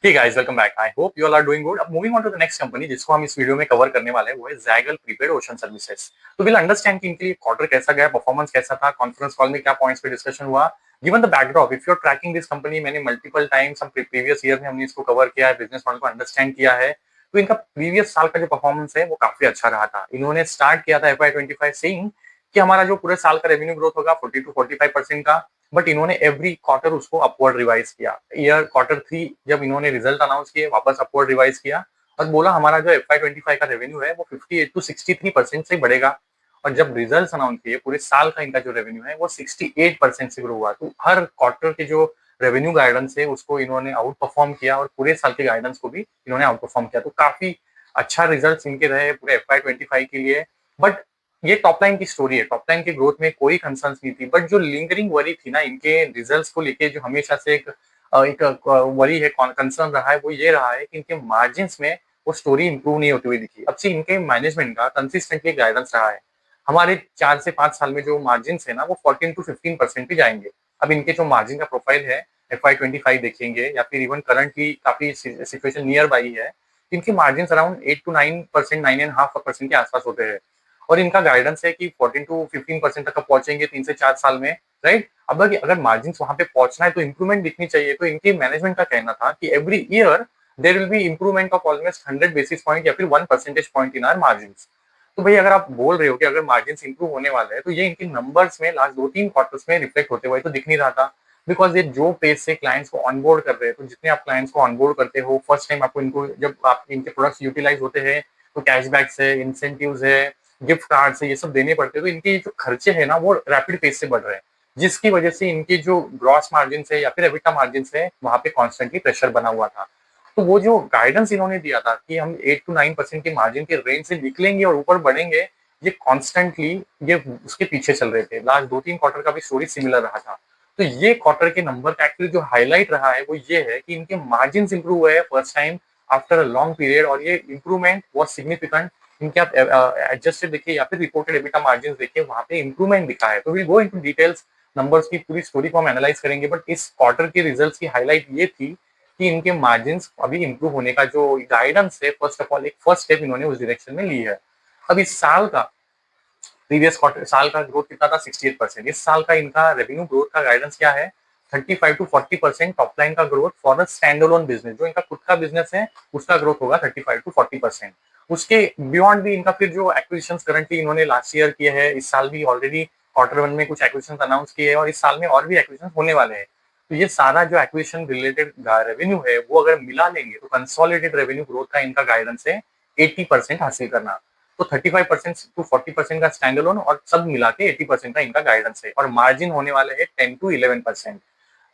Hey guys, welcome back. I hope you all are doing good. अब moving on to the next company जिसको हम इस video में cover करने वाले हैं, वो है ज़ैगल प्रीपेड ओशन सर्विसेज। तो विल अंडरस्टैंड कि इनके लिए क्वार्टर कैसा गया, परफॉर्मेंस कैसा था, कॉन्फ्रेंस कॉल में क्या पॉइंट्स पे डिस्कशन हुआ। Given the backdrop, if you are tracking this company, मैंने मल्टीपल टाइम्स हम प्रीवियस ईयर में हमने इसको कवर किया है, बिजनेस मॉडल को अंडरस्टैंड किया है। तो इनका प्रीवियस साल का जो परफॉर्मेंस है वो काफी अच्छा रहा था। इन्होंने स्टार्ट किया था FY25 सेइंग कि हमारा जो पूरे साल का रेवेन्यू ग्रोथ होगा 40 to 45% का, बट इन्होंने एवरी क्वार्टर उसको अपवर्ड रिवाइज किया। ईयर Q3 जब इन्होंने रिजल्ट अनाउंस किए, वापस अपवर्ड रिवाइज किया और बोला हमारा जो FY25 का रेवेन्यू है वो 58 to 63% से बढ़ेगा। और जब रिजल्ट अनाउंस किए, पूरे साल का इनका जो रेवेन्यू है वो 68% से ग्रो हुआ। तो हर क्वार्टर के जो रेवेन्यू गाइडेंस है उसको इन्होंने आउट परफॉर्म किया और पूरे साल के गाइडेंस को भी इन्होंने आउट परफॉर्म किया। तो काफी अच्छा रिजल्ट इनके रहे पूरे FY25 के लिए। बट ये टॉप लाइन की स्टोरी है, टॉप लाइन की ग्रोथ में कोई कंसर्न्स नहीं थी, बट जो लिंगरिंग वरी थी ना इनके रिजल्ट्स को लेके, जो हमेशा से एक वरी है, कंसर्न रहा है, वो ये रहा है कि इनके मार्जिन्स में वो स्टोरी इंप्रूव नहीं होती हुई दिखी। अब से इनके मैनेजमेंट का कंसिस्टेंटली गाइडेंस रहा है, हमारे 4 से 5 साल में जो मार्जिन है ना वो 14 to 15% पे जाएंगे। अब इनके जो मार्जिन का प्रोफाइल है, FY25 देखेंगे या फिर इवन करंटली काफी सिचुएशन नियर बाई है, इनके मार्जिन अराउंड 8 to 9%, 9.5% के आसपास होते हैं। और इनका गाइडेंस है कि 14 to 15% तक पहुंचेंगे 3 से 4 साल में, राइट। अब अगर मार्जिन वहां पे पहुंचना है तो इंप्रूवमेंट दिखनी चाहिए। तो इनके मैनेजमेंट का कहना था कि every year there will be improvement of almost 100 basis point या फिर 1 percentage point in are margin. तो भाई अगर आप बोल रहे हो कि अगर मार्जिन इंप्रूव होने वाले हैं, तो ये इनके नंबर्स में लास्ट 2-3 क्वार्टर्स में रिफ्लेक्ट होते हुए तो दिख नहीं रहा था। बिकॉज ये जो पेस से क्लाइंट्स को ऑनबोर्ड कर रहे हैं, तो जितने आप क्लाइंट्स को ऑनबोर्ड करते हो, फर्स्ट टाइम आपको इनको जब आप इनके प्रोडक्ट्स यूटिलाइज होते हैं तो कैशबैक्स है, इंसेंटिव्स है, गिफ्ट कार्ड से ये सब देने पड़ते हैं। तो इनके जो खर्चे हैं ना वो रैपिड पेस से बढ़ रहे हैं, जिसकी वजह से इनके जो ग्रॉस मार्जिन है या फिर एबिटा मार्जिन है वहां पे कॉन्स्टेंटली प्रेशर बना हुआ था। तो वो जो गाइडेंस इन्होंने दिया था कि हम 8 to 9% के मार्जिन के रेंज से निकलेंगे और ऊपर बढ़ेंगे, ये कॉन्स्टेंटली ये उसके पीछे चल रहे थे। लास्ट 2-3 क्वार्टर का भी स्टोरी सिमिलर रहा था। तो ये क्वार्टर के नंबर का एक्चुअली जो हाईलाइट रहा है वो ये है कि इनके मार्जिन इंप्रूव हुए हैं first time after a long period, और ये इंप्रूवमेंट बहुत सिग्निफिकेंट। इनके आप एडजस्टेड देखिए या फिर रिपोर्टेड एबिटा मार्जिन देखिए, वहां पे इंप्रूवमेंट दिखा है। तो will go into details, numbers की पूरी स्टोरी को हम एनालाइज करेंगे, बट इस क्वार्टर के रिजल्ट्स की हाईलाइट ये थी कि इनके मार्जिन अभी इंप्रूव होने का जो गाइडेंस है, फर्स्ट ऑफ ऑल एक फर्स्ट स्टेप इन्होंने उस डायरेक्शन में ली है। अब इस साल का प्रीवियस क्वार्टर साल का ग्रोथ कितना था? 68%। इस साल का इनका रेवेन्यू ग्रोथ का गाइडेंस क्या है? 35 to 40% टॉप लाइन का growth for a stand alone business. जो इनका खुद का बिजनेस है उसका ग्रोथ होगा 35 to 40%। उसके बियॉन्ड भी इनका फिर जो एक्विजिशन करंटली इन्होंने लास्ट ईयर किए हैं, इस साल भी ऑलरेडी Q1 में कुछ एक्विजिशन अनाउंस किए हैं और इस साल में और भी एक्विजिशन होने वाले हैं। तो ये सारा जो एक्विजिशन रिलेटेड रेवेन्यू है वो अगर मिला लेंगे तो कंसोलिडेटेड रेवेन्यू ग्रोथ का इनका गाइडेंस है 80% हासिल करना। तो 35% to 40% का स्टैंड अलोन और सब मिला के 80% का इनका गाइडेंस है, और मार्जिन होने वाले हैं 10 to 11%।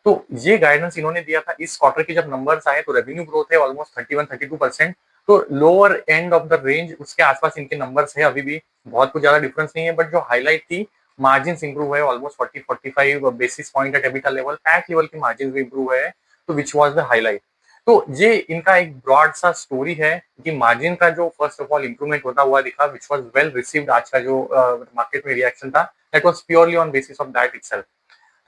तो ये गाइडेंस इन्होंने दिया था। इस क्वार्टर के जब नंबर्स आए तो रेवेन्यू ग्रोथ है ऑलमोस्ट 31-32%। तो lower end of the range उसके आसपास इनके नंबर्स है, अभी भी बहुत कुछ ज्यादा डिफरेंस नहीं है। बट जो हाईलाइट थी, मार्जिन इंप्रूव है almost 40-45 basis point at EBITDA level, PAT level के मार्जिन भी इंप्रूव है। तो विच वॉज द हाईलाइट। तो ये इनका एक ब्रॉड सा स्टोरी है कि मार्जिन का जो फर्स्ट ऑफ ऑल इंप्रूवमेंट होता हुआ दिखा, विच वाज वेल रिसीव्ड। आज का जो मार्केट में रिएक्शन था, that was purely on basis of that itself.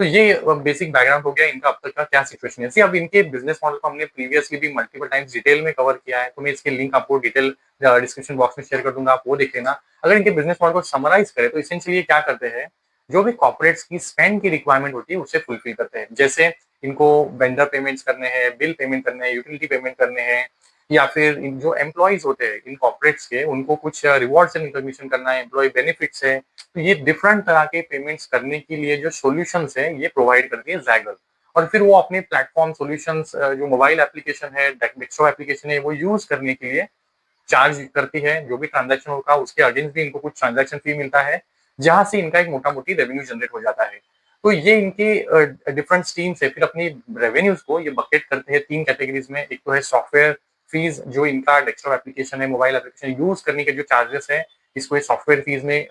तो ये बेसिक बैकग्राउंड हो गया इनका अब तक का क्या सिचुएशन है। See, अब इनके बिजनेस मॉडल को हमने प्रीवियसली भी मल्टीपल टाइम्स डिटेल में कवर किया है, तो मैं इसके लिंक आपको डिटेल डिस्क्रिप्शन बॉक्स में शेयर कर दूंगा, आप वो देख लेना। अगर इनके बिजनेस मॉडल को समराइज करें तो इसेंशियली ये क्या करते हैं, जो भी कॉर्पोरेट्स की स्पेंड की रिक्वायरमेंट होती है उसे फुलफिल करते हैं। जैसे इनको वेंडर पेमेंट्स करने हैं, बिल पेमेंट करने हैं, यूटिलिटी पेमेंट करने हैं, या फिर इन जो एम्प्लॉयज होते हैं इन कॉर्पोरेट्स के, उनको कुछ रिवॉर्ड्स एंड रिकॉग्निशन करना है, एम्प्लॉय बेनिफिट्स है। तो ये डिफरेंट तरह के पेमेंट्स करने के लिए जो सॉल्यूशंस है ये प्रोवाइड करती है जैगल। और फिर वो अपने प्लेटफॉर्म सॉल्यूशंस, जो मोबाइल एप्लीकेशन है, डेस्कटॉप एप्लीकेशन है, वो यूज करने के लिए चार्ज करती है। जो भी ट्रांजैक्शन होगा उसके अगेंस्ट भी इनको कुछ ट्रांजैक्शन फी मिलता है, जहां से इनका एक मोटा मोटी रेवेन्यू जनरेट हो जाता है। तो ये इनके डिफरेंट स्ट्रीम्स है। फिर अपनी रेवेन्यूज को ये बकेट करते हैं 3 कैटेगरीज में। एक तो है सॉफ्टवेयर फीस, जो इनका डेस्कटॉप एप्लीकेशन है, मोबाइल एप्लीकेशन यूज करने के जो चार्जेस है, इसको ये सॉफ्टवेयर फीस में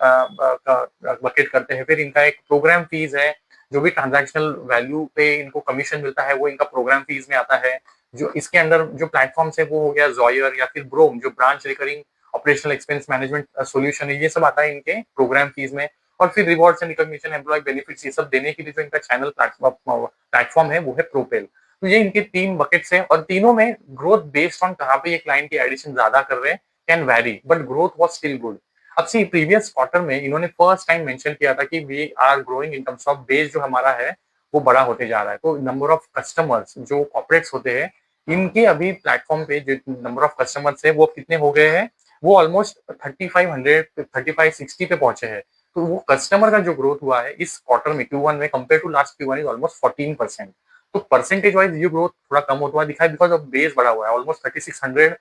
बकेट करते हैं। फिर इनका एक प्रोग्राम फीस है, जो भी ट्रांजैक्शनल वैल्यू पे इनको कमीशन मिलता है वो इनका प्रोग्राम फीस में आता है। जो इसके अंदर जो प्लेटफॉर्म्स है वो हो गया जॉयर या फिर ब्रोम, जो branch recurring operational expense management solution है, ये सब आता है इनके प्रोग्राम फीस में। और फिर rewards and recognition, employee benefits, ये सब देने के लिए जो इनका चैनल प्लेटफॉर्म है वो है प्रोपेल। तो ये इनके 3 बकेट्स हैं और तीनों में ग्रोथ बेस्ड ऑन कहाँ पे ये क्लाइंट की एडिशन ज़्यादा कर रहे हैं can vary, but growth was still good. अब सी प्रीवियस क्वार्टर में इन्होंने फर्स्ट टाइम मेंशन किया था कि we are growing in terms of base जो हमारा है, वो बड़ा होते जा रहा है। तो नंबर ऑफ कस्टमर्स जो कॉर्पोरेट्स होते हैं, इनके अभी प्लेटफ़ॉर्म पे जो नंबर ऑफ कस्टमर्स है वो कितने हो गए हैं, वो ऑलमोस्ट 3500 3560 पे पहुँचे हैं। तो वो कस्टमर का जो ग्रोथ हुआ है इस क्वार्टर में Q1 में compare to last Q1 is almost 14%। तो परसेंटेज वाइज ये ग्रोथ थोड़ा कम होता हुआ दिखा है बिकॉज़ ऑफ बेस बढ़ा हुआ है। ऑलमोस्ट 3600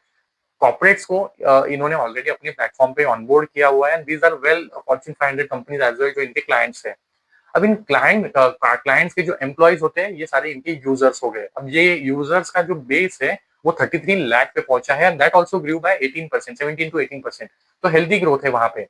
कॉर्पोरेट्स को इन्होंने ऑलरेडी अपने प्लेटफ़ॉर्म पे ऑनबोर्ड किया हुआ है and these are well Fortune 500 companies as well जो इनके क्लाइंट्स हैं। अब इन क्लाइंट्स के जो एम्प्लॉइज़ होते हैं, ये सारे इनके यूज़र्स हो गए। अब ये यूज़र्स का जो बेस है, वो 33 लाख पे पहुँचा है and that also grew by 18%, 17 to 18%। तो हेल्दी ग्रोथ है वहाँ पे।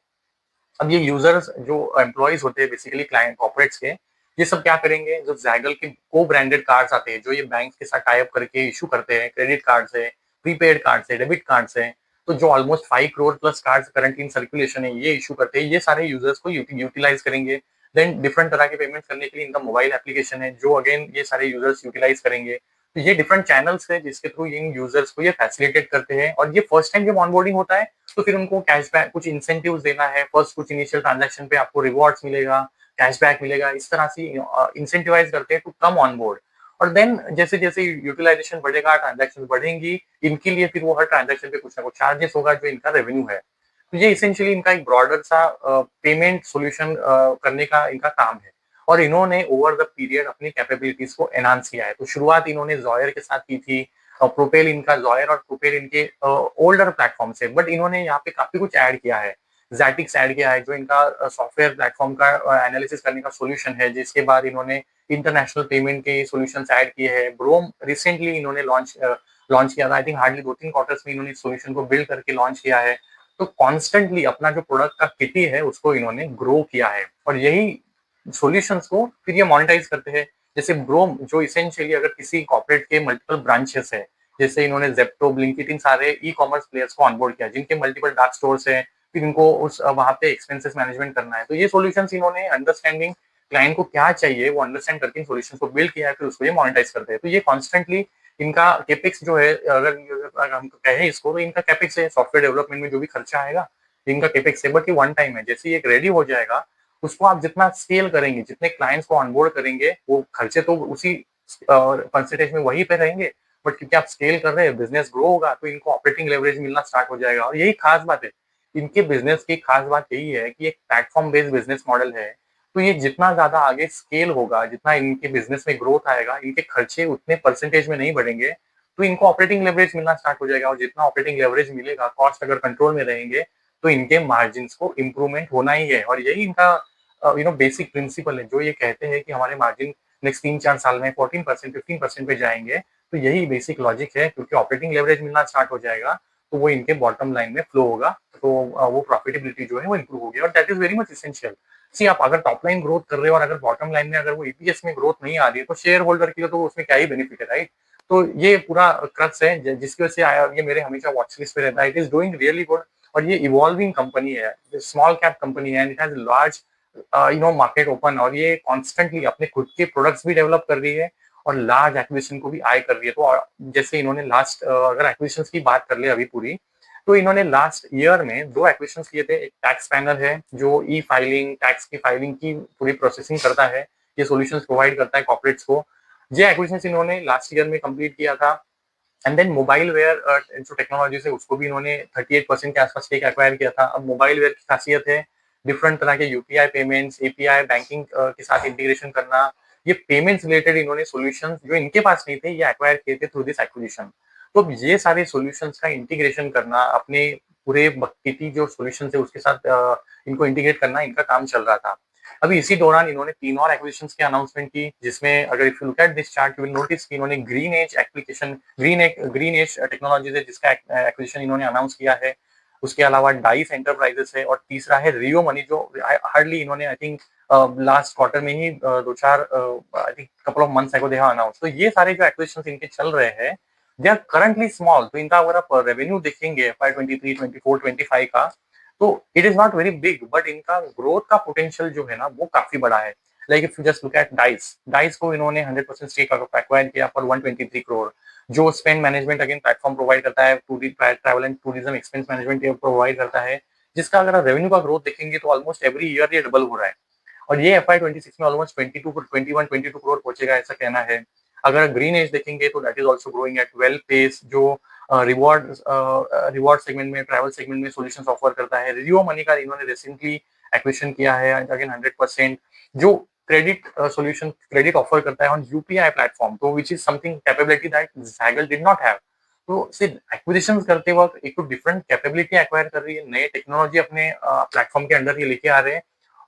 अब ये यूजर्स जो एम्प्लॉइज होते हैं बेसिकली क्लाइंट कॉर्पोरेट्स के, ये सब क्या करेंगे, जो जैगल के को ब्रांडेड कार्ड्स आते हैं जो ये बैंक के साथ टाई अप करके इशू करते हैं, क्रेडिट कार्ड्स है, प्रीपेड कार्ड्स है, डेबिट कार्ड्स है, तो जो almost 5 crore plus cards currently in circulation है ये इशू करते हैं, ये सारे यूजर्स को यूटिलाइज करेंगे। देन डिफरेंट तरह के पेमेंट करने के लिए इनका मोबाइल एप्लीकेशन है जो अगेन ये सारे यूजर्स यूटिलाइज करेंगे। तो ये डिफरेंट चैनल्स है जिसके थ्रू इन यूजर्स को ये फैसिलिटेट करते हैं और ये फर्स्ट टाइम जब ऑनबोर्डिंग होता है तो फिर उनको कैशबैक कुछ इंसेंटिव्स देना है, फर्स्ट कुछ इनिशियल ट्रांजैक्शन पे आपको रिवॉर्ड्स मिलेगा, कैशबैक मिलेगा, इस तरह से इंसेंटिवाइज करते हैं टू कम ऑन बोर्ड। और देन जैसे-जैसे यूटिलाइजेशन बढ़ेगा, ट्रांजैक्शन बढ़ेंगी, इनके लिए फिर वो हर ट्रांजैक्शन पे कुछ ना कुछ चार्जेस होगा जो इनका रेवेन्यू है। तो ये एसेंशियली इनका एक ब्रॉडर सा पेमेंट सॉल्यूशन करने का इनका काम है। और इन्होंने ओवर द पीरियड अपनी कैपेबिलिटीज को एनहांस किया है। तो शुरुआत इन्होंने ज़ॉयर के साथ की थी, प्रोपेल इनका ज़ॉयर और प्रोपेल इनके ओल्डर प्लेटफ़ॉर्म से, बट इन्होंने यहाँ पे काफ़ी कुछ ऐड किया है। ज़ैटिक्स ऐड किया है जो इनका सॉफ्टवेयर प्लेटफ़ॉर्म का एनालिसिस करने का सॉल्यूशन है, जिसके बाद इन्होंने इंटरनेशनल पेमेंट के सॉल्यूशंस ऐड किए हैं। ब्रोम रिसेंटली इन्होंने लॉन्च किया था। आई थिंक हार्डली 2-3 क्वार्टर्स में इन्होंने इस सॉल्यूशन को बिल्ड करके लॉन्च किया है। तो कॉन्स्टेंटली अपना जो प्रोडक्ट का किटी है उसको इन्होंने ग्रो किया है और यही सॉल्यूशंस को फिर ये मोनेटाइज करते हैं। जैसे ब्रोम जो इसेंशियली अगर किसी कॉर्पोरेट के मल्टीपल ब्रांचेस है, जैसे इन्होंने ज़ेप्टो, ब्लिंकिट इन सारे ई-कॉमर्स प्लेयर्स को ऑनबोर्ड किया जिनके मल्टीपल डार्क स्टोर्स हैं, फिर इनको उस वहाँ पे एक्सपेंसेस मैनेजमेंट करना है। तो ये सॉल्यूशंस इन्होंने अंडरस्टैंडिंग क्लाइंट को क्या चाहिए वो अंडरस्टैंड करके इन सॉल्यूशंस को बिल्ड किया है, फिर उसको ये मोनेटाइज करते हैं। तो ये कॉन्स्टेंटली इनका कैपेक्स जो है अगर हम कहें इसको तो इनका कैपेक्स है सॉफ्टवेयर डेवलपमेंट में जो भी खर्चा आएगा, इनका कैपेक्स है बट ये वन टाइम है। जैसे ही ये रेडी हो जाएगा, उसको आप जितना स्केल करेंगे, जितने क्लाइंट्स को ऑनबोर्ड करेंगे, वो खर्चे तो उसी परसेंटेज में वहीं पे रहेंगे, बट क्योंकि आप स्केल कर रहे हैं, बिज़नेस ग्रो होगा, तो इनको ऑपरेटिंग लेवरेज मिलना स्टार्ट हो जाएगा और यही खास बात है। इनके बिज़नेस की खास बात यही है कि एक प्लेटफ़ॉर्म बेस्ड बिज़नेस मॉडल है, तो ये जितना ज़्यादा आगे स्केल होगा, जितना इनके बिज़नेस में ग्रोथ आएगा, इनके खर्चे उतने परसेंटेज में नहीं बढ़ेंगे, तो इनको ऑपरेटिंग लेवरेज मिलना स्टार्ट हो जाएगा और जितना ऑपरेटिंग लेवरेज मिलेगा, कॉस्ट अगर कंट्रोल में रहेंगे, तो इनके मार्जिन्स को इम्प्रूवमेंट होना ही है और यही इनका बेसिक प्रिंसिपल है जो ये कहते हैं कि हमारे मार्जिन नेक्स्ट 3-4 साल में 14% 15% पे जाएँगे। तो यही बेसिक लॉजिक है क्योंकि ऑपरेटिंग लेवरेज मिलना स्टार्ट हो जाएगा, तो वो इनके बॉटम लाइन में फ्लो होगा। तो वो प्रॉफिटेबिलिटी जो है वो इम्प्रूव होगी और that is very much essential. See आप अगर टॉप लाइन ग्रोथ कर रहे हो और अगर बॉटम लाइन में अगर वो ईपीएस में ग्रोथ नहीं आ रही है, तो शेयर होल्डर के लिए तो उसमें क्या ही बेनिफिट है, राइट? तो ये पूरा क्रक्स है जिसकी वजह से आया ये मेरे हमेशा वॉच लिस्ट पे रहता है। It is doing really good और ये इवॉल्विंग कंपनी है, स्मॉल कैप कंपनी है and it has large market open और ये कॉन्स्टेंटली अपने खुद के प्रोडक्ट्स भी डेवलप कर रही है और लार्ज एक्विजिशन को भी आई कर रही है। तो जैसे इन्होंने लास्ट अगर एक्विजिशंस की बात कर ले अभी पूरी, तो इन्होंने लास्ट ईयर में 2 एक्विजिशंस किए थे। एक टैक्स पैनल है जो ई-फाइलिंग, टैक्स की फाइलिंग की पूरी प्रोसेसिंग करता है। ये सॉल्यूशंस प्रोवाइड करता है कॉर्पोरेट्स को। ये एक्विजिशंस इन्होंने लास्ट ईयर में कंप्लीट किया था। एंड देन मोबाइल वेयर जो टेक्नोलॉजीज़ है उसको भी इन्होंने 38% के आस-पास स्टेक एक्वायर किया था। अब मोबाइल वेयर की खासियत है डिफरेंट तरह के यूपीआई पेमेंट्स, एपीआई बैंकिंग के साथ इंटीग्रेशन करना। ये पेमेंट्स रिलेटेड इन्होंने सॉल्यूशंस जो इनके पास नहीं थे, ये एक्वायर किए थे थ्रू दिस एक्विजिशन। तो अब ये सारे सॉल्यूशंस का इंटीग्रेशन करना अपने पूरे बकेटी जो सॉल्यूशंस है उसके साथ इनको इंटीग्रेट करना इनका काम चल रहा था। अभी इसी दौरान इन्होंने 3 और एक्विजिशंस की अनाउंसमेंट की जिसमें अगर if you look at this chart you will notice कि इन्होंने ग्रीन एज टेक्नोलॉजीज़ है जिसका एक्विजिशन इन्होंने अनाउंस किया है। उसके अलावा डाइस एंटरप्राइजेस है और तीसरा है रियो मनी जो हार्डली इन्होंने आई थिंक लास्ट क्वार्टर में ही 2-4 I think couple of months ago they have announced. तो ये सारे जो एक्विजिशंस इनके चल रहे हैं, दे आर करंटली स्मॉल। तो इनका अगर आप रेवेन्यू देखेंगे एफवाई 23, 24, 25 का, तो it is not very big but इनका ग्रोथ का पोटेंशियल जो है ना वो काफ़ी बड़ा है। Like if you just look at dice को इन्होंने 100% स्टेक एक्वायर किया फॉर 123 करोड़। जो spend management again platform provide करता है, travel and tourism expense management provide करता है, जिसका अगर आप रेवेन्यू का ग्रोथ देखेंगे तो ऑलमोस्ट एवरी ईयर ये डबल हो रहा है, और ये FY26 में ऑलमोस्ट 22 करोड़ पहुंचेगा ऐसा कहना है। अगर ग्रीन एज देखेंगे तो that is also growing at well pace, जो रिवॉर्ड सेगमेंट में, ट्रैवल सेगमेंट में सोल्यूशन ऑफर करता है। रियो मनी का इन्होंने रिसेंटली एक्विजिशन किया है अगेन 100%, जो क्रेडिट सोल्यूशन क्रेडिट ऑफर करता है ऑन यूपीआई प्लेटफॉर्म, तो which is something capability that Zaggle did not have. तो सिर्फ एक्विजिशन करते वक्त एक तो डिफरेंट कैपेबिलिटी एक्वायर कर रही है, नए टेक्नोलॉजी अपने प्लेटफॉर्म के अंदर ये लेके आ रहे हैं,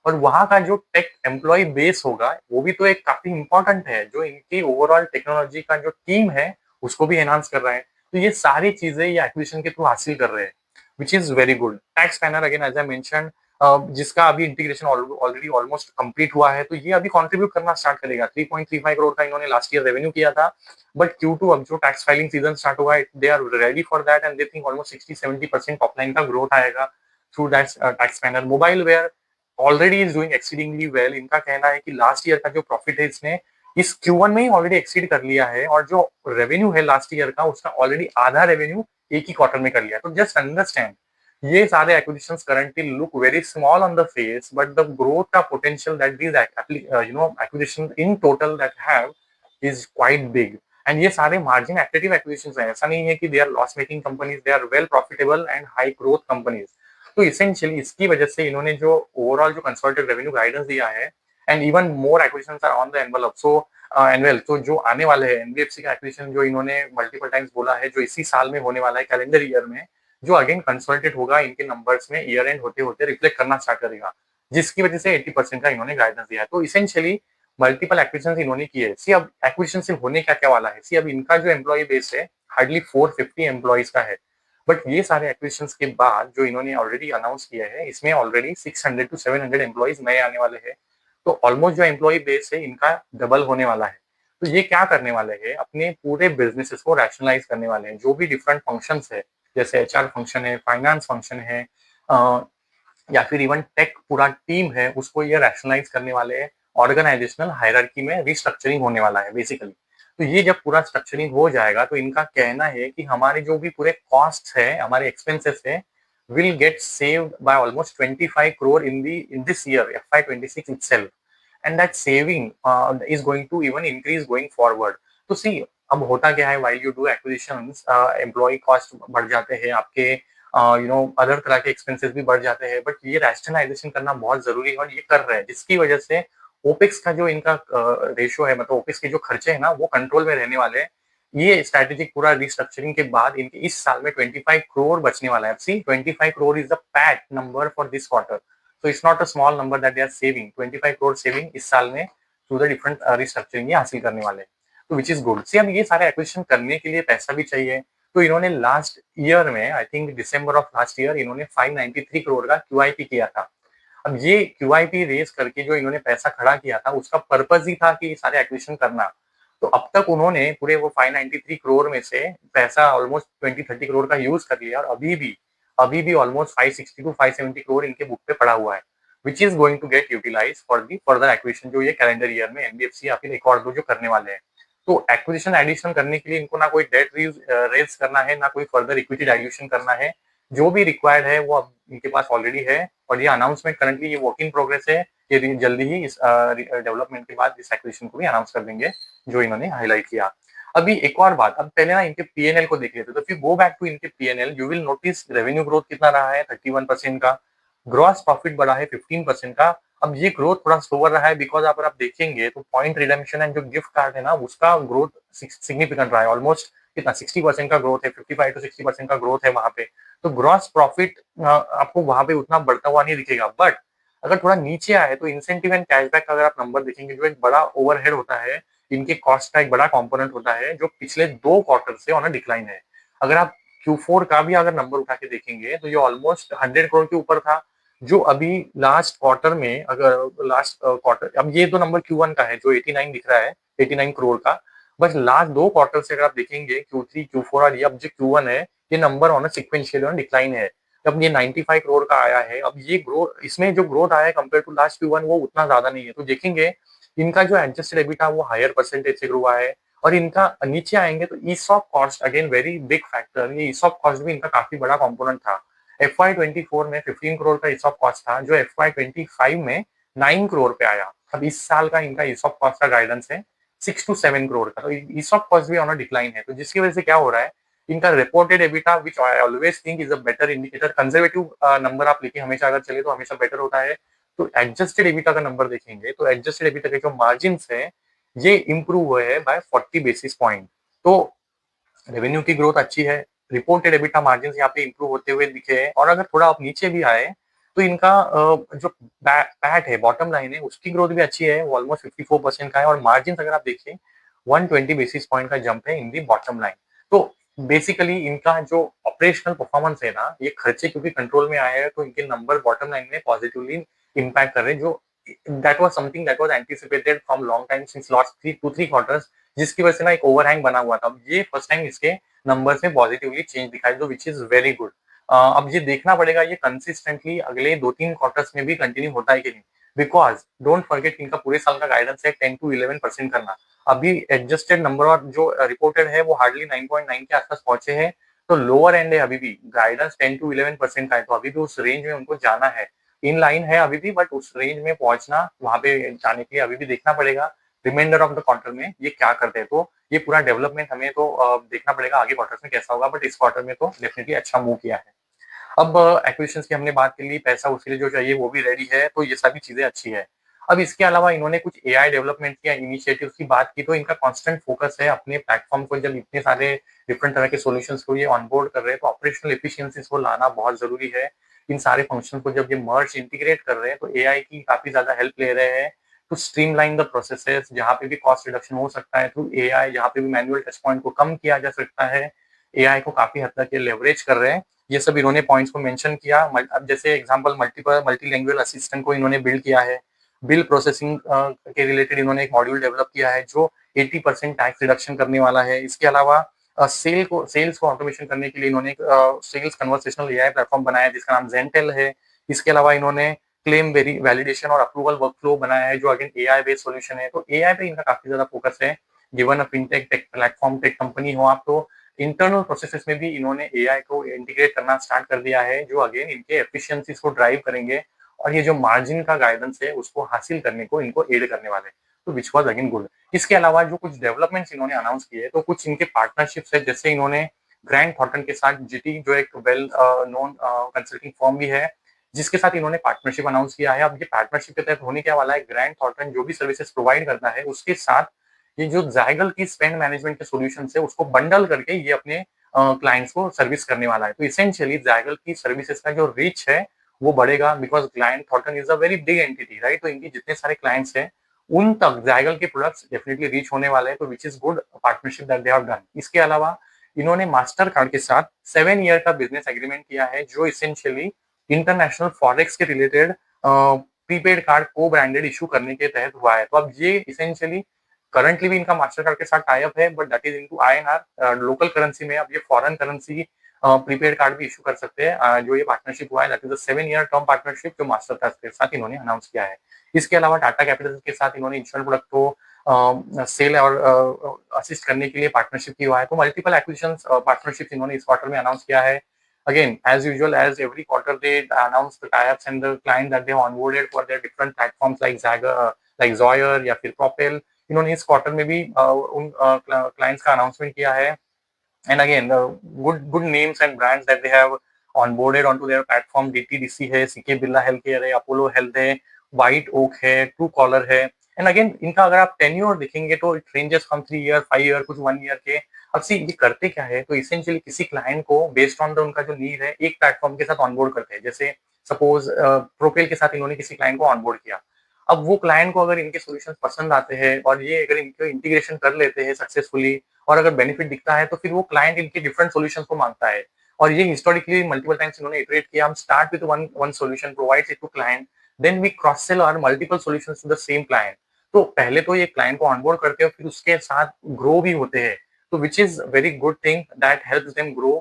और वहां का जो टेक एम्प्लॉय बेस होगा वो भी तो एक काफी इंपॉर्टेंट है, जो इनकी ओवरऑल टेक्नोलॉजी का जो टीम है उसको भी एनहांस कर रहा है। तो ये सारी चीजें ये एक्विजिशन के थ्रू हासिल कर रहे हैं, which is very good. TaxSpanner again as I mention, जिसका अभी इंटीग्रेशन ऑलरेडी ऑलमोस्ट कंप्लीट हुआ है, तो ये अभी कंट्रीब्यूट करना स्टार्ट करेगा। 3.35 करोड़ का इन्होंने लास्ट ईयर रेवेन्यू किया था, बट Q2 अब जो टैक्स फाइलिंग सीजन स्टार्ट हुआ है, they are ready for that and they think almost 60-70% top line का ग्रोथ आएगा through that tax panel. Mobile ware already is doing exceedingly well. इनका कहना है कि लास्ट ईयर का जो प्रॉफिट है इसने इस Q1 में ही ऑलरेडी एक्सीड कर लिया है, और जो रेवेन्यू है लास्ट ईयर का उसका ऑलरेडी आधा रेवेन्यू एक ही क्वार्टर में कर लिया है। तो जस्ट अंडरस्टैंड, ये सारे acquisitions currently look very small on the face, but the growth का potential that these acquisition in total that have is quite big. And ये सारे मार्जिन एक्टिव एक्विजिशंस हैं, ऐसा नहीं है कि they are loss making companies, they are well profitable and high growth companies. तो essentially इसकी वजह से इन्होंने जो ओवरऑल जो कंसोलिडेटेड रेवेन्यू गाइडेंस दिया है, and even more acquisitions are on the envelope, so annual, तो जो आने वाले हैं एनबीएफसी का एक्विजिशन जो इन्होंने मल्टीपल टाइम्स बोला है, जो इसी साल में होने वाला है कैलेंडर ईयर में, जो अगेन कंसोलिडेट होगा इनके नंबर्स में ईयर एंड होते होते रिफ्लेक्ट करना स्टार्ट करेगा, जिसकी वजह से 80% का इन्होंने गाइडेंस दिया है। तो इसेंशियली मल्टीपल एक्विजिशन इन्होंने किए हैं। सी अब एक्विजिशन से होने क्या क्या वाला है, सी अब इनका जो एम्प्लॉय बेस है हार्डली 450 एम्प्लॉयज का है, बट ये सारे एक्विजिशन के बाद जो इन्होंने ऑलरेडी अनाउंस किया है, इसमें ऑलरेडी 600 to 700 एम्प्लॉयज नए आने वाले हैं। तो ऑलमोस्ट जो एम्प्लॉय बेस है इनका डबल होने वाला है। तो ये क्या करने वाले हैं, अपने पूरे बिजनेसेस को रैशनलाइज करने वाले हैं। जो भी डिफरेंट फंक्शंस है, जैसे HR फंक्शन है, फाइनेंस फंक्शन है, या फिर इवन टेक पूरा टीम है, उसको ये रैशनलाइज करने वाले हैं। ऑर्गेनाइजेशनल हायरार्की में रिस्ट्रक्चरिंग होने वाला है बेसिकली। तो ये जब पूरा स्ट्रक्चरिंग हो जाएगा तो इनका कहना है कि हमारे जो भी पूरे कॉस्ट है, हमारे एक्सपेंसेस है, will get saved by almost 25 crore in this year FY26 itself, and that saving is going to even increase going forward. तो see, अब होता क्या है, while you do acquisitions, employee cost बढ़ जाते हैं आपके, अदर तरह के एक्सपेंसेस भी बढ़ जाते हैं, बट ये रैशनलाइजेशन करना बहुत जरूरी है और ये कर रहे हैं, जिसकी वजह से ओपेक्स का जो इनका रेशियो है, मतलब ओपेक्स के जो खर्चे हैं ना, वो कंट्रोल में रहने वाले हैं। ये स्ट्रैटेजिक पूरा रिस्ट्रक्चरिंग के बाद इनके इस साल में 25 करोड़ बचने वाला है। सी 25 crore is the PAT number for this quarter, so it's not a small number that they are saving। 25 crore saving इस साल में थ्रू द डिफरेंट रिस्ट्रक्चरिंग ये हासिल करने वाले हैं, तो विच इज गुड। सी अब ये सारे एक्विजिशन करने के लिए पैसा भी चाहिए, तो इन्होंने लास्ट ईयर में, I think December of last year, इन्होंने 593 करोड़ का QIP किया था। अब ये QIP रेस करके जो इन्होंने पैसा खड़ा किया था, उसका पर्पज ही था कि सारे एक्विजिशन करना। तो अब तक उन्होंने पूरे वो 593 करोड़ में से पैसा ऑलमोस्ट 20-30 करोड़ का यूज कर लिया, और अभी भी ऑलमोस्ट 560 to 570 करोड़ इनके बुक पे पड़ा हुआ है, which is going to get utilise for the further acquisition, जो ये कैलेंडर ईयर में एनबीएफसी या फिर एक और दो जो करने वाले हैं। तो एक्विजिशन एडिशन करने के लिए इनको ना कोई डेट रेज करना है, ना कोई फर्दर इक्विटी डाइल्यूशन करना है। जो भी रिक्वायर्ड है वो अब इनके पास ऑलरेडी है, और ये अनाउंसमेंट करंटली ये वर्क इन प्रोग्रेस है। ये जल्दी ही इस डेवलपमेंट के बाद इस एक्विजिशन को भी अनाउंस कर देंगे, जो इन्होंने हाईलाइट किया। अभी एक और बात, अब पहले ना इनके पीएनएल को देख लेते, तो फिर गो बैक टू इनके PNL, you will notice revenue growth कितना रहा है, 31% का। ग्रॉस प्रॉफिट बढ़ा है 15% का। अब ये ग्रोथ थोड़ा स्लोअर रहा है, बिकॉज अगर आप देखेंगे तो पॉइंट रिडेम्पशन एंड जो गिफ्ट कार्ड है ना, उसका ग्रोथ सिग्निफिकेंट रहा है। ऑलमोस्ट कितना 60% का ग्रोथ है, 55 to 60% का ग्रोथ है वहां पे। तो ग्रॉस प्रॉफिट आपको वहां पे उतना बढ़ता हुआ नहीं दिखेगा, बट अगर थोड़ा नीचे आए तो इंसेंटिव एंड कैशबैक का अगर आप नंबर देखेंगे, जो एक बड़ा ओवरहेड होता है, इनके कॉस्ट का एक बड़ा कंपोनेंट होता है, जो पिछले 2 क्वार्टर से ऑन डिक्लाइन है। अगर आप Q4 का भी अगर नंबर उठा के देखेंगे तो ये ऑलमोस्ट 100 करोड़ के ऊपर था, जो अभी लास्ट क्वार्टर में, अगर लास्ट क्वार्टर, अब ये तो नंबर Q1 का है जो 89 दिख रहा है, 89 करोड़ का, बस लास्ट 2 क्वार्टर से अगर आप देखेंगे Q3 Q4 और ये अब जो Q1 है, ये number on sequential on decline है। अब ये 95 करोड़ का आया है। अब ये ग्रोथ, इसमें जो ग्रोथ आया है कंपेयर टू लास्ट Q1 वो उतना ज़्यादा नहीं है। तो देखेंगे इनका जो एडजस्टेड एबिटा वो हायर परसेंटेज से ग्रो हुआ है। और इनका नीचे आएँगे तो ESOP cost again very big factor, ये ईसॉप कॉस्ट भी इनका काफ़ी बड़ा कंपोनेंट था। FY24 में 15 करोड़ का ईसॉप कॉस्ट था, जो FY25 में 9 करोड़ पे आया। अब इस साल का इनका ईसॉप कॉस्ट का गाइडेंस है 6 टू 7 करोड़ का। तो ईसॉप कॉस्ट भी ऑन अ डिक्लाइन है। तो जिसकी वजह से क्या हो रहा है, इनका reported EBITDA which I always think is a better indicator, conservative number आप लेके हमेशा अगर चले तो हमेशा बेटर होता है। तो एडजस्टेड एबिटा का नंबर देखेंगे तो एडजस्टेड एबिटा के जो मार्जिन्स है ये इंप्रूव हुए हैं बाय 40 बेसिस पॉइंट। तो रेवेन्यू की ग्रोथ अच्छी है, रिपोर्टेड एबिटा मार्जिन्स यहाँ पे इंप्रूव होते हुए दिखे हैं। और अगर थोड़ा आप नीचे भी आए तो इनका जो पैट है, बॉटम लाइन है, उसकी ग्रोथ भी अच्छी है, वो ऑलमोस्ट 54% का है। और मार्जिन अगर आप देखिए 120 बेसिस पॉइंट का जंप है इन दी बॉटम लाइन। तो बेसिकली इनका जो ऑपरेशनल परफॉर्मेंस है ना, ये खर्चे क्योंकि कंट्रोल में आए हैं तो इनके नंबर बॉटम लाइन में पॉजिटिवली इम्पैक्ट कर रहे हैं, जो that was something that was anticipated from long time since last 3 quarters, जिसकी वजह से ना एक ओवरहैंग बना हुआ था। अब ये फर्स्ट टाइम इसके नंबर्स में पॉजिटिवली चेंज दिखाई दो, विच इज वेरी गुड। अब ये देखना पड़ेगा ये कंसिस्टेंटली अगले 2-3 क्वार्टर्स में भी कंटिन्यू होता है कि नहीं, बिकॉज डोंट फॉरगेट इनका पूरे साल का गाइडेंस है 10 टू 11% करना। अभी एडजस्टेड नंबर और जो रिपोर्टेड है वो हार्डली 9.9 के आसपास पहुंचे हैं। तो लोअर एंड है अभी भी, गाइडेंस 10 टू 11% का है, तो अभी भी उस रेंज में उनको जाना है। इन लाइन है अभी भी, बट उस रेंज में पहुंचना, वहां पे जाने के लिए अभी भी देखना पड़ेगा रिमाइंडर ऑफ द क्वार्टर में ये क्या करते हैं। तो ये पूरा डेवलपमेंट हमें तो देखना पड़ेगा आगे क्वार्टर्स में कैसा होगा, बट इस क्वार्टर में तो डेफिनेटली अच्छा मूव किया है। अब एक्विजिशंस की हमने बात कर ली, पैसा उसके लिए जो चाहिए वो भी रेडी है, तो ये सभी चीजें अच्छी है। अब इसके अलावा इन्होंने कुछ एआई डेवलपमेंट या इनिशिएटिव्स की बात की, तो इनका कांस्टेंट फोकस है अपने प्लेटफॉर्म को, जब इतने सारे डिफरेंट तरह के सॉल्यूशंस को ये ऑनबोर्ड कर रहे हैं तो ऑपरेशनल एफिशिएंसीज को लाना बहुत जरूरी है। इन सारे फंक्शन को जब ये मर्ज इंटीग्रेट कर रहे हैं तो एआई की काफी ज्यादा हेल्प ले रहे हैं टू स्ट्रीमलाइन द प्रोसेसेस, जहाँ पे भी कॉस्ट रिडक्शन हो सकता है थ्रू एआई, जहाँ पे भी मैनुअल टच पॉइंट को कम किया जा सकता है, एआई को काफी हद तक ये लेवरेज कर रहे हैं। ये सब इन्होंने पॉइंट्स को मेंशन किया। अब जैसे एग्जांपल मल्टी लैंग्वेज असिस्टेंट को इन्होंने बिल्ड किया है, बिल प्रोसेसिंग के रिलेटेड इन्होंने एक मॉड्यूल डेवलप किया है जो 80% टैक्स रिडक्शन करने वाला है। इसके अलावा सेल्स को ऑटोमेशन करने के लिए इन्होंने एक सेल्स कन्वर्सेशनल एआई प्लेटफॉर्म बनाया है जिसका नाम जेंटेल है। इसके अलावा इन्होंने क्लेम वैलिडेशन और अप्रूवल वर्कफ्लो बनाया है जो अगेन एआई बेस्ड सॉल्यूशन है। तो एआई पे इनका काफी ज्यादा फोकस है। Given a fintech take platform tech company हो आप, तो इंटरनल प्रोसेसेस में भी इन्होंने एआई को इंटीग्रेट करना स्टार्ट कर दिया है, जो अगेन इनके एफिशिएंसीज को ड्राइव करेंगे और ये जो मार्जिन का गाइडेंस है उसको हासिल करने को इनको एड करने वाले हैं। तो विच वाज अगेन गुड। इसके अलावा जो कुछ डेवलपमेंट्स इन्होंने अनाउंस किए तो कुछ इनके पार्टनरशिप्स है, जैसे इन्होंने ग्रैंड थॉर्टन के साथ जीटी जो एक वेल नोन कंसल्टिंग फर्म भी है, जिसके साथ इन्होंने पार्टनरशिप अनाउंस किया है। अब ये पार्टनरशिप के तहत होने क्या वाला है, ग्रैंड थॉर्टन जो भी सर्विसेज प्रोवाइड करता है उसके साथ ये जो जाइगल की स्पेंड मैनेजमेंट के सॉल्यूशन है उसको बंडल करके ये अपने क्लाइंट्स को सर्विस करने वाला है। तो इसेंशियली जाइगल की सर्विसेज का जो रीच है वो बढ़ेगा, because client Thornton is a very big entity, right. तो इनके जितने सारे क्लाइंट्स हैं उन तक जाइगल के प्रोडक्ट्स डेफिनेटली रीच होने वाले हैं, तो which is good partnership that they have done. इसके अलावा इन्होंने मास्टर कार्ड के साथ 7 ईयर का बिजनेस एग्रीमेंट किया है, जो इसेंशियली इंटरनेशनल फॉरेक्स के रिलेटेड प्रीपेड कार्ड को ब्रांडेड इशू करने के तहत हुआ है। तो अब ये इसेंशियली करंटली भी इनका मास्टर कार्ड के साथ टाई अप है, but that is into INR local currency में। अब ये फॉरेन करेंसी प्रीपेड कार्ड भी इशू कर सकते हैं। जो ये पार्टनरशिप हुआ है that is a 7 year term partnership जो मास्टर कार्ड के साथ इन्होंने अनाउंस किया है। इसके अलावा टाटा कैपिटल के साथ इन्होंने इंश्योरेंस प्रोडक्ट को सेल और असिस्ट करने के लिए पार्टनरशिप की हुआ है। तो मल्टीपल एक्विजिशन पार्टनरशिप इन्होंने इस क्वार्टर में अनाउंस किया है। Again, as usual, as every quarter, they announce the tie-ups and the client that they have onboarded for their different platforms like Zaga, like Zoyer या फिर Propel। इन्होंने इस quarter में भी उन क्लाइंट्स का अनाउंसमेंट किया है। And again good names and brands that they have onboarded onto their platform, DTDC है, सीके बिरला हेल्थ केयर है, अपोलो हेल्थ है, व्हाइट ओक है, ट्रू कॉलर है। एंड अगेन इनका अगर आप टेन्योर देखेंगे तो it ranges from 3 year, 5 year, कुछ 1 ईयर के। अब सी ये करते क्या है, तो इसेंशियली किसी क्लाइंट को बेस्ड ऑन द उनका जो नीड है एक प्लेटफॉर्म के साथ ऑनबोर्ड करते हैं। जैसे सपोज प्रोपेल के साथ इन्होंने किसी क्लाइंट को ऑनबोर्ड किया। अब वो क्लाइंट को अगर इनके सॉल्यूशंस पसंद आते हैं और ये अगर इनके इंटीग्रेशन कर लेते हैं सक्सेसफुली और अगर बेनिफिट दिखता है तो फिर वो क्लाइंट इनके डिफरेंट सॉल्यूशंस को मांगता है। और ये हिस्टोरिकली मल्टीपल टाइम्स इन्होंने इटरेट किया। हम start with one solution provides it to client, then we cross sell our multiple solutions to the same client. तो पहले तो ये क्लाइंट को ऑनबोर्ड करते हैं फिर उसके साथ ग्रो भी होते हैं, तो विच is very good thing that helps them grow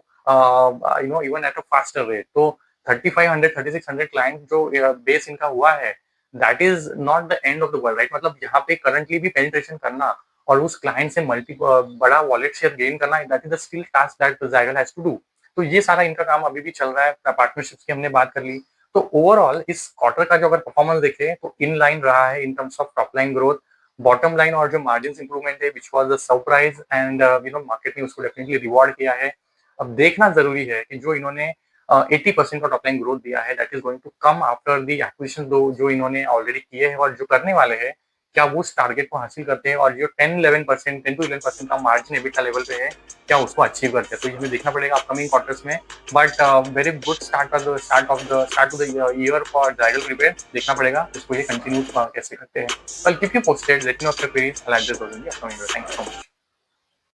even at a faster rate. तो 3500 3600 क्लाइंट जो बेस इनका हुआ है, that is not the end of the world, right? मतलब यहाँ पे करंटली भी पेनिट्रेशन करना और उस क्लाइंट से बड़ा वॉलेट शेयर गेन करना, that is the skill task that Zaggle has to do. तो ये सारा इनका काम अभी भी चल रहा है। पार्टनरशिप्स की हमने बात कर ली। तो ओवरऑल इस क्वार्टर का जो अगर परफॉर्मेंस देखें तो इन लाइन रहा है इन terms of top line growth, bottom line और जो मार्जिन इंप्रूवमेंट है which was the surprise and market ने उसको डेफिनेटली रिवॉर्ड किया है। अब देखना जरूरी है कि जो इन्होंने 80% का टॉप लाइन ग्रोथ दिया है, that is going to come after the acquisition जो इन्होंने ऑलरेडी किए हैं और जो करने वाले हैं, क्या वो उस टारगेट को हासिल करते हैं और जो 10-11% 10 to 11% का मार्जिन एबिटा लेवल पे है, क्या उसको अचीव करते हैं। तो ये हमें देखना पड़ेगा अपकमिंग क्वार्टर्स में। But very good start to the year for Zaggle prepaid. देखना पड़ेगा उसको ये कंटिन्यू कैसे करते हैं। Well keep you posted, let me know your queries, I like this video. Thank you so much.